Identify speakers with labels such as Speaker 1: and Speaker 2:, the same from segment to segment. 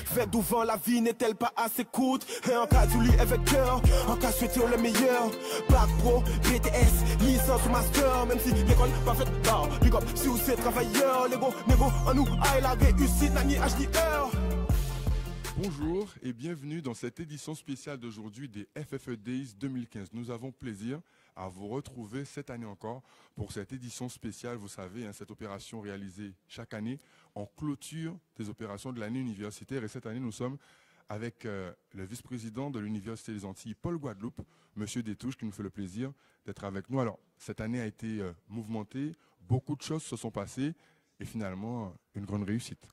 Speaker 1: Fait d'ouvant la vie n'est-elle pas assez courte? Et en cas du lit avec cœur, en cas souhaiter le meilleur. Bac pro, BTS, licence ou master. Même si l'école pas faite d'art. Big up si vous êtes travailleur. Les gros, en nous, aïe la réussite, nani HDR.
Speaker 2: Bonjour et bienvenue dans cette édition spéciale d'aujourd'hui des FFE Days 2015. Nous avons plaisir à vous retrouver cette année encore pour cette édition spéciale. Vous savez, cette opération réalisée chaque année en clôture des opérations de l'année universitaire. Et cette année, nous sommes avec le vice-président de l'Université des Antilles, Paul Guadeloupe, Monsieur Détouche, qui nous fait le plaisir d'être avec nous. Alors, cette année a été mouvementée, beaucoup de choses se sont passées et finalement, une grande réussite.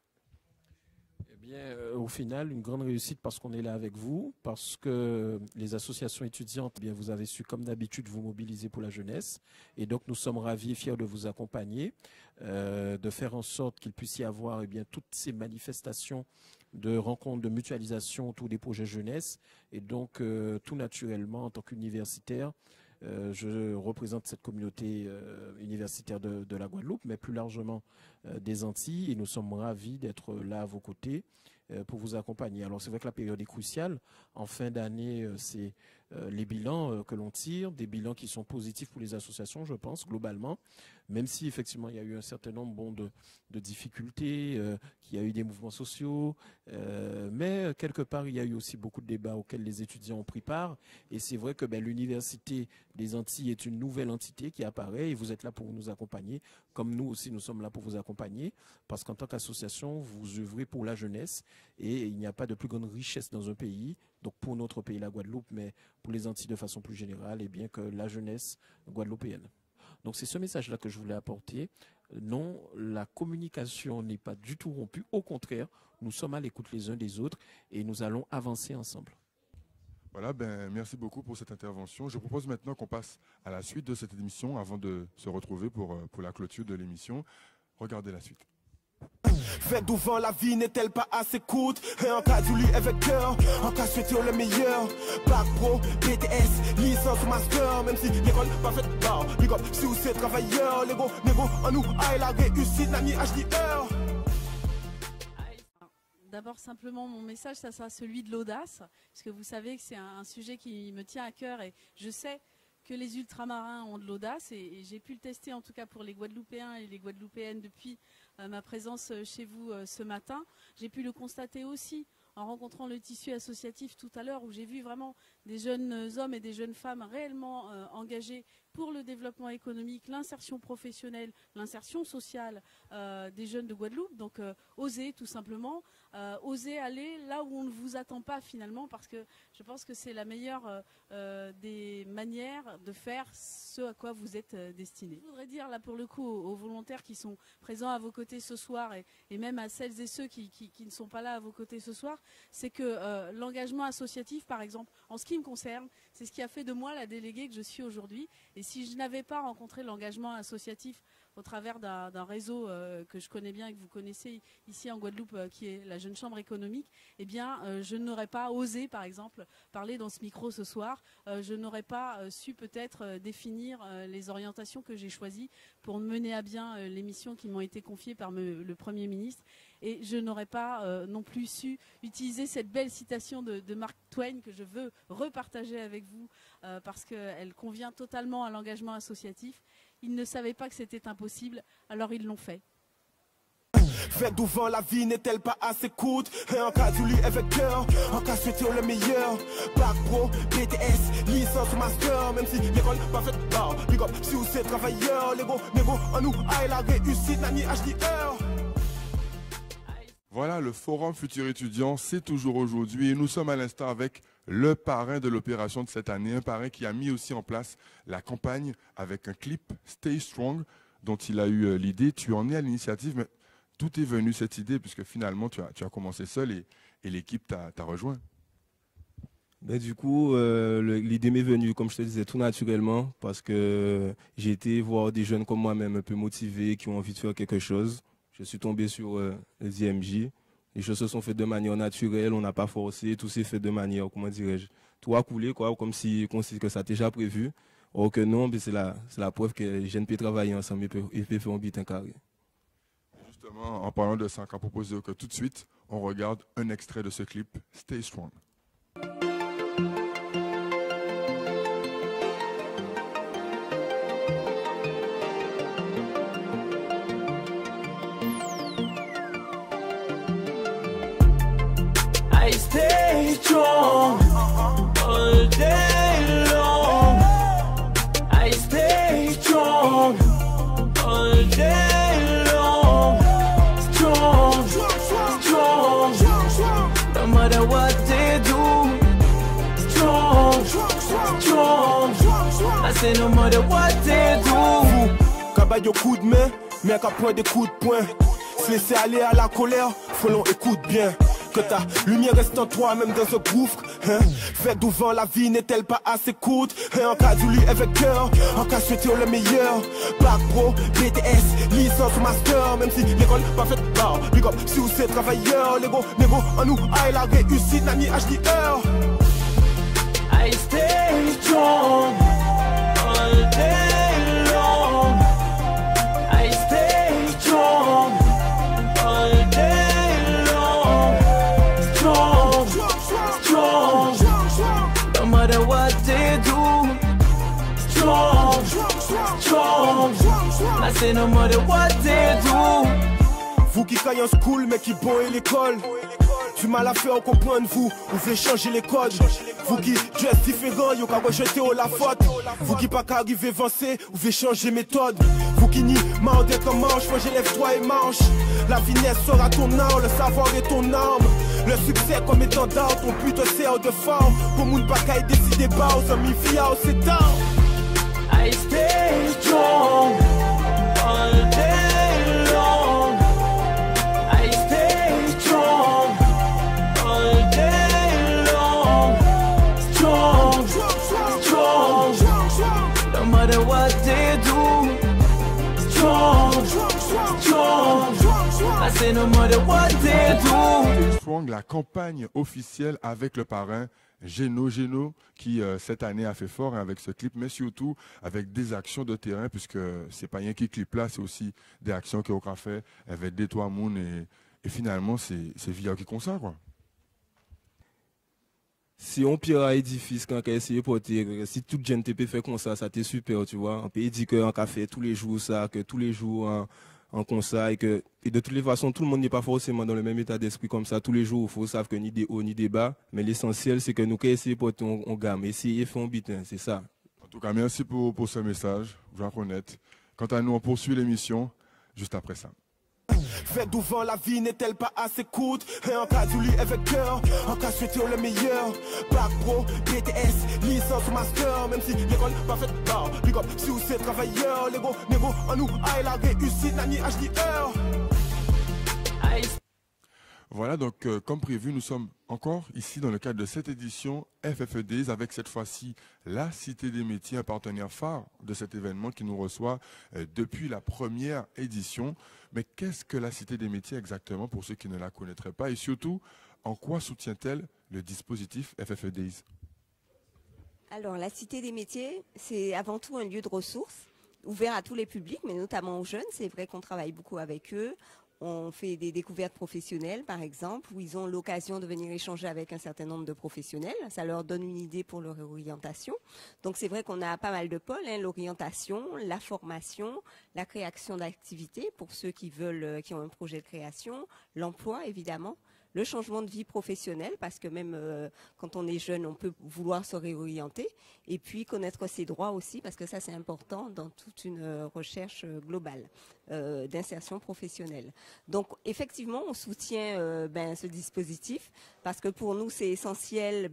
Speaker 3: Eh bien, au final, une grande réussite parce qu'on est là avec vous, parce que les associations étudiantes, eh bien, vous avez su, comme d'habitude, vous mobiliser pour la jeunesse. Et donc, nous sommes ravis et fiers de vous accompagner, de faire en sorte qu'il puisse y avoir eh bien, toutes ces manifestations de rencontres, de mutualisation autour des projets jeunesse. Et donc, tout naturellement, en tant qu'universitaire, je représente cette communauté universitaire de la Guadeloupe, mais plus largement des Antilles, et nous sommes ravis d'être là à vos côtés pour vous accompagner. Alors c'est vrai que la période est cruciale. En fin d'année, c'est les bilans que l'on tire, des bilans qui sont positifs pour les associations, je pense, globalement, même si effectivement il y a eu un certain nombre de difficultés, qu'il y a eu des mouvements sociaux, mais quelque part il y a eu aussi beaucoup de débats auxquels les étudiants ont pris part, et c'est vrai que l'Université des Antilles est une nouvelle entité qui apparaît, et vous êtes là pour nous accompagner, comme nous aussi nous sommes là pour vous accompagner, parce qu'en tant qu'association, vous œuvrez pour la jeunesse, et il n'y a pas de plus grande richesse dans un pays, donc pour notre pays, la Guadeloupe, mais pour les Antilles de façon plus générale, et bien que la jeunesse guadeloupéenne. Donc c'est ce message-là que je voulais apporter. Non, la communication n'est pas du tout rompue. Au contraire, nous sommes à l'écoute les uns des autres et nous allons avancer ensemble.
Speaker 2: Voilà, merci beaucoup pour cette intervention. Je propose maintenant qu'on passe à la suite de cette émission avant de se retrouver pour la clôture de l'émission. Regardez la suite.
Speaker 1: Fait d'ouvant la vie n'est-elle pas assez courte? Et en cas du lit avec cœur, en cas souhaiter le meilleur. Bac pro, BTS, licence ou master. Même si l'école pas faite d'art. Big up si vous êtes travailleur. Les gros, en nous, aïe la réussite, nani HDR.
Speaker 4: D'abord, simplement, mon message, ça sera celui de l'audace, parce que vous savez que c'est un sujet qui me tient à cœur, et je sais que les ultramarins ont de l'audace, et j'ai pu le tester, en tout cas pour les Guadeloupéens et les Guadeloupéennes, depuis ma présence chez vous ce matin. J'ai pu le constater aussi en rencontrant le tissu associatif tout à l'heure, où j'ai vu vraiment des jeunes hommes et des jeunes femmes réellement engagés pour le développement économique, l'insertion professionnelle, l'insertion sociale des jeunes de Guadeloupe. Donc oser tout simplement, oser aller là où on ne vous attend pas finalement, parce que je pense que c'est la meilleure des manières de faire ce à quoi vous êtes destinés. Je voudrais dire là pour le coup aux volontaires qui sont présents à vos côtés ce soir, et même à celles et ceux qui ne sont pas là à vos côtés ce soir, c'est que l'engagement associatif, par exemple, en ce qui me concerne, c'est ce qui a fait de moi la déléguée que je suis aujourd'hui. Et si je n'avais pas rencontré l'engagement associatif au travers d'un réseau que je connais bien et que vous connaissez ici en Guadeloupe, qui est la Jeune Chambre économique, eh bien, je n'aurais pas osé, par exemple, parler dans ce micro ce soir. Je n'aurais pas su peut-être définir les orientations que j'ai choisies pour mener à bien les missions qui m'ont été confiées par le Premier ministre. Et je n'aurais pas non plus su utiliser cette belle citation de Mark Twain que je veux repartager avec vous parce qu'elle convient totalement à l'engagement associatif. Ils ne savaient pas que c'était impossible, alors ils l'ont fait.
Speaker 1: Fait d'ouvant la vie n'est-elle pas assez courte? Et en cas du lit avec cœur, en cas souhaiter le meilleur. Bac pro, BTS, licence ou master. Même si l'école pas faite d'art. Big up si vous êtes travailleur. Les gros, en nous, aïe la réussite, nani HDR.
Speaker 2: Voilà, le Forum Futur Étudiant, c'est toujours aujourd'hui et nous sommes à l'instant avec le parrain de l'opération de cette année, un parrain qui a mis aussi en place la campagne avec un clip Stay Strong dont il a eu l'idée. Tu en es à l'initiative, mais d'où est venue cette idée puisque finalement tu as commencé seul et l'équipe t'a rejoint?
Speaker 5: Du coup, l'idée m'est venue, comme je te disais, tout naturellement parce que j'ai été voir des jeunes comme moi-même un peu motivés qui ont envie de faire quelque chose. Je suis tombé sur les IMJ. Les choses se sont faites de manière naturelle, on n'a pas forcé, tout s'est fait de manière, comment dirais-je, tout a coulé, quoi, comme si que ça était déjà prévu. Or que non, c'est la preuve que les jeunes peuvent travailler ensemble et peuvent faire un but carré.
Speaker 2: Justement, en parlant de ça, on a proposé que tout de suite, on regarde un extrait de ce clip, Stay Strong.
Speaker 6: I stay strong all day long. I stay strong all day long. Strong, strong, no matter what they do. Strong, strong, I say no matter what they do.
Speaker 1: Cabaye au coup de main, mais qu'à point des coups de poing. Se laisser aller à la colère, faut l'on écoute bien. Que ta lumière reste en toi, même dans ce gouffre. Hein? Fait d'ouvant la vie n'est-elle pas assez courte? Hein? En cas d'oubli avec cœur, en cas souhaiter le meilleur. Bac pro, BTS, licence master. Même si l'école pas faite, bah, big up, si vous êtes travailleur. L'ego, négo, en nous, aïe, la réussite, n'a ni âge ni heure.
Speaker 6: I stay strong all day long. I stay strong all day long. Strong, strong, no matter what they do. Strong, strong, I say no matter what they do.
Speaker 1: Vous qui caillez en school mais qui bon et l'école. Du mal à faire comprendre vous, vous voulez changer les codes. Vous qui dress différent, yo ka rejeter au la faute. Vous qui pas qu'arriver avancer, vous voulez changer méthode. Vous qui ni marre d'être en manche, moi j'élève-toi et manche. La finesse sera ton arme, le savoir est ton arme. Le succès comme étant d'art, ton but te sert de forme. Pour moun pas qu'à décider pas, aux amis via au c'est tard.
Speaker 6: I stay strong all day long. I stay strong all day long. Strong, strong, no matter what they do. Strong, strong, I say no matter what they do.
Speaker 2: Stay Strong, la campagne officielle avec le parrain Geno qui cette année a fait fort avec ce clip, mais surtout avec des actions de terrain, puisque c'est pas rien qui clip là, c'est aussi des actions qu'on a fait avec des trois moun et finalement c'est via qui consacre quoi.
Speaker 5: Si on pierre à édifice quand on essaie de porter, si toute gente peut faire comme ça t'est super, tu vois. On peut dire qu'on a fait tous les jours ça, que tous les jours en concert et de toutes les façons tout le monde n'est pas forcément dans le même état d'esprit comme ça tous les jours. Il faut savoir que ni des hauts ni des bas, mais l'essentiel c'est que nous essayons de porter on gamme, essayer de faire un bitin, c'est ça.
Speaker 2: En tout cas, merci pour ce message, je vais reconnaître. Quant à nous, on poursuit l'émission juste après ça.
Speaker 1: Fait d'ouvant la vie n'est-elle pas assez courte? Et en cas d'oubli avec cœur, en cas souhaiter le meilleur. Bac pro, BTS, licence master. Même si l'école pas faite, bah, big up, si vous êtes travailleur. L'ego, négo, en nous, aïe, la réussite, n'a ni âge ni heure.
Speaker 2: Voilà, donc comme prévu, nous sommes encore ici dans le cadre de cette édition FFEDs avec cette fois-ci la Cité des métiers, un partenaire phare de cet événement qui nous reçoit depuis la première édition. Mais qu'est-ce que la Cité des métiers exactement pour ceux qui ne la connaîtraient pas et surtout, en quoi soutient-elle le dispositif FFEDs?
Speaker 7: Alors, la Cité des métiers, c'est avant tout un lieu de ressources ouvert à tous les publics, mais notamment aux jeunes. C'est vrai qu'on travaille beaucoup avec eux. On fait des découvertes professionnelles, par exemple, où ils ont l'occasion de venir échanger avec un certain nombre de professionnels. Ça leur donne une idée pour leur orientation. Donc, c'est vrai qu'on a pas mal de pôles, hein, l'orientation, la formation, la création d'activités pour ceux qui veulent, qui ont un projet de création, l'emploi, évidemment. Le changement de vie professionnelle, parce que même quand on est jeune, on peut vouloir se réorienter. Et puis connaître ses droits aussi, parce que ça c'est important dans toute une recherche globale d'insertion professionnelle. Donc effectivement, on soutient ce dispositif, parce que pour nous c'est essentiel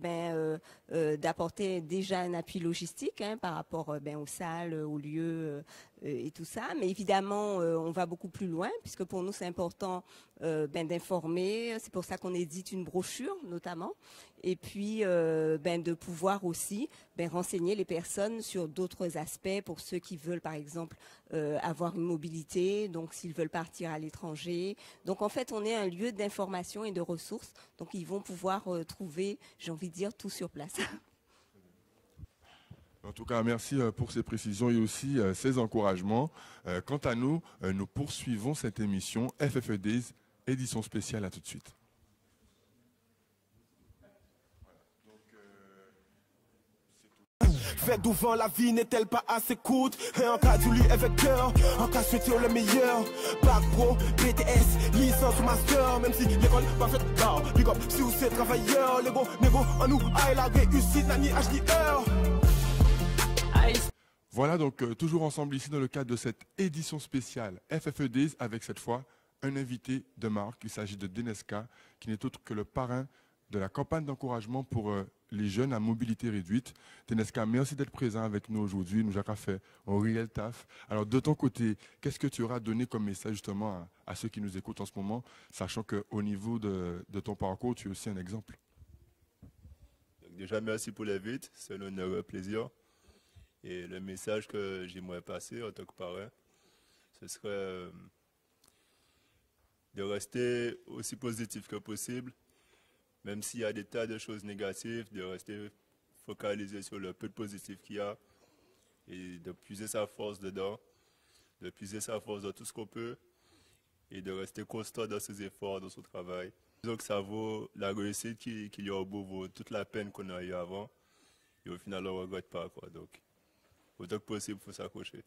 Speaker 7: d'apporter déjà un appui logistique par rapport aux salles, aux lieux et tout ça. Mais évidemment, on va beaucoup plus loin, puisque pour nous c'est important d'informer. C'est pour ça qu'on édite une brochure notamment, et puis de pouvoir aussi renseigner les personnes sur d'autres aspects pour ceux qui veulent par exemple avoir une mobilité, donc s'ils veulent partir à l'étranger. Donc en fait on est un lieu d'information et de ressources, donc ils vont pouvoir trouver, j'ai envie de dire, tout sur place.
Speaker 2: En tout cas, merci pour ces précisions et aussi ces encouragements. Quant à nous, nous poursuivons cette émission FFE Days, édition spéciale. À tout de suite.
Speaker 1: Fait d'ouvant la vie n'est-elle pas assez courte? Et en cas du lit avec cœur, en cas souhaiter le meilleur. Bac pro, BTS, licence ou master. Même si l'école pas faite d'art, big up si vous êtes travailleur. Les gros négo en nous, aïe la réussite, nani HDR.
Speaker 2: Voilà donc toujours ensemble ici dans le cadre de cette édition spéciale FFE Days avec cette fois un invité de marque. Il s'agit de Deneska qui n'est autre que le parrain de la campagne d'encouragement pour les jeunes à mobilité réduite. Deneska, merci d'être présent avec nous aujourd'hui. Nous avons fait un réel taf. Alors de ton côté, qu'est-ce que tu auras donné comme message justement à ceux qui nous écoutent en ce moment, sachant qu'au niveau de ton parcours, tu es aussi un exemple?
Speaker 8: Donc déjà, merci pour l'invite. C'est un honneur et un plaisir. Et le message que j'aimerais passer en tant que parrain, ce serait de rester aussi positif que possible, même s'il y a des tas de choses négatives, de rester focalisé sur le peu de positif qu'il y a et de puiser sa force dedans, de puiser sa force dans tout ce qu'on peut et de rester constant dans ses efforts, dans son travail. Donc ça vaut la réussite qu'il y a au bout, vaut toute la peine qu'on a eu avant et au final on ne regrette pas, quoi. Donc, autant que possible, il faut s'accrocher.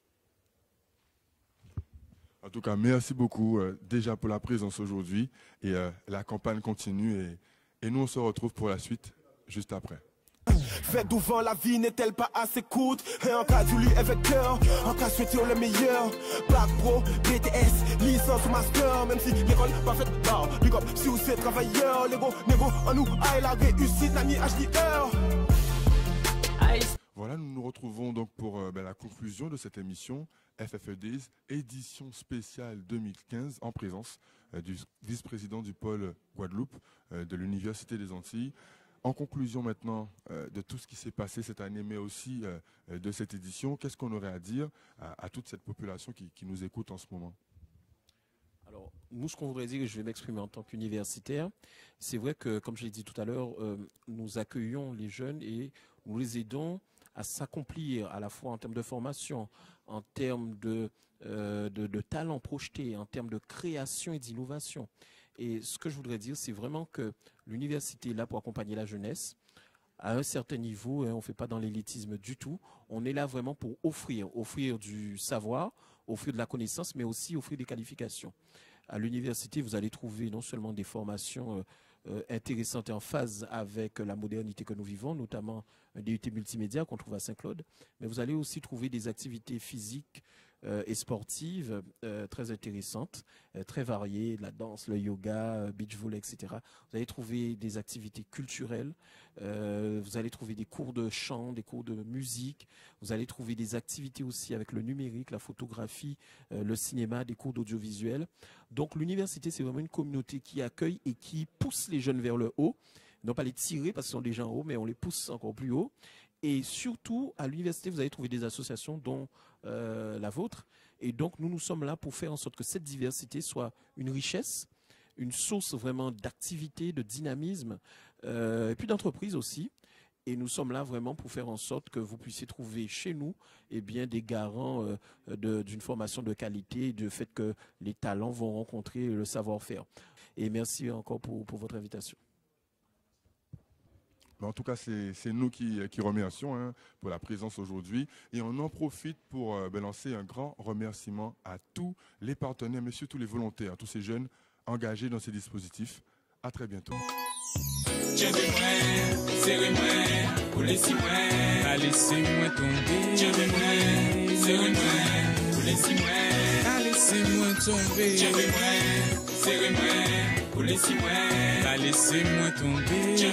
Speaker 2: En tout cas, merci beaucoup déjà pour la présence aujourd'hui. Et la campagne continue et nous, on se retrouve pour la suite juste après.
Speaker 1: Fait d'ouvant la vie n'est-elle pas assez courte? Et en cas du lit avec cœur, en cas souhaiter le meilleur. Bac pro, BTS, licence ou master. Même si l'école pas faite d'art, big up si vous êtes travailleur. Les gros négo en nous, aïe la réussite, nani HDR.
Speaker 2: Voilà, nous nous retrouvons donc pour la conclusion de cette émission FFE Days, édition spéciale 2015, en présence du vice-président du pôle Guadeloupe de l'Université des Antilles. En conclusion maintenant de tout ce qui s'est passé cette année, mais aussi de cette édition, qu'est-ce qu'on aurait à dire à toute cette population qui nous écoute en ce moment?
Speaker 3: Alors, nous, ce qu'on voudrait dire, et je vais m'exprimer en tant qu'universitaire, c'est vrai que, comme je l'ai dit tout à l'heure, nous accueillons les jeunes et nous les aidons à s'accomplir à la fois en termes de formation, en termes de talent projeté, en termes de création et d'innovation. Et ce que je voudrais dire, c'est vraiment que l'université est là pour accompagner la jeunesse à un certain niveau, on ne fait pas dans l'élitisme du tout. On est là vraiment pour offrir du savoir, offrir de la connaissance, mais aussi offrir des qualifications. À l'université, vous allez trouver non seulement des formations intéressantes et en phase avec la modernité que nous vivons, notamment un DUT multimédia qu'on trouve à Saint-Claude, mais vous allez aussi trouver des activités physiques et sportives très intéressantes, très variées, la danse, le yoga, beach volley, etc. Vous allez trouver des activités culturelles, vous allez trouver des cours de chant, des cours de musique, vous allez trouver des activités aussi avec le numérique, la photographie, le cinéma, des cours d'audiovisuel. Donc l'université, c'est vraiment une communauté qui accueille et qui pousse les jeunes vers le haut, non pas les tirer parce qu'ils sont déjà en haut, mais on les pousse encore plus haut. Et surtout, à l'université, vous allez trouver des associations dont la vôtre. Et donc, nous sommes là pour faire en sorte que cette diversité soit une richesse, une source vraiment d'activité, de dynamisme, et puis d'entreprise aussi. Et nous sommes là vraiment pour faire en sorte que vous puissiez trouver chez nous des garants d'une formation de qualité, du fait que les talents vont rencontrer le savoir-faire. Et merci encore pour votre invitation.
Speaker 2: En tout cas, c'est nous qui remercions pour la présence aujourd'hui. Et on en profite pour lancer un grand remerciement à tous les partenaires, mais surtout les volontaires, tous ces jeunes engagés dans ces dispositifs. À très bientôt.
Speaker 6: Laissez-moi tomber. Laissez-moi tomber. Laissez-moi tomber.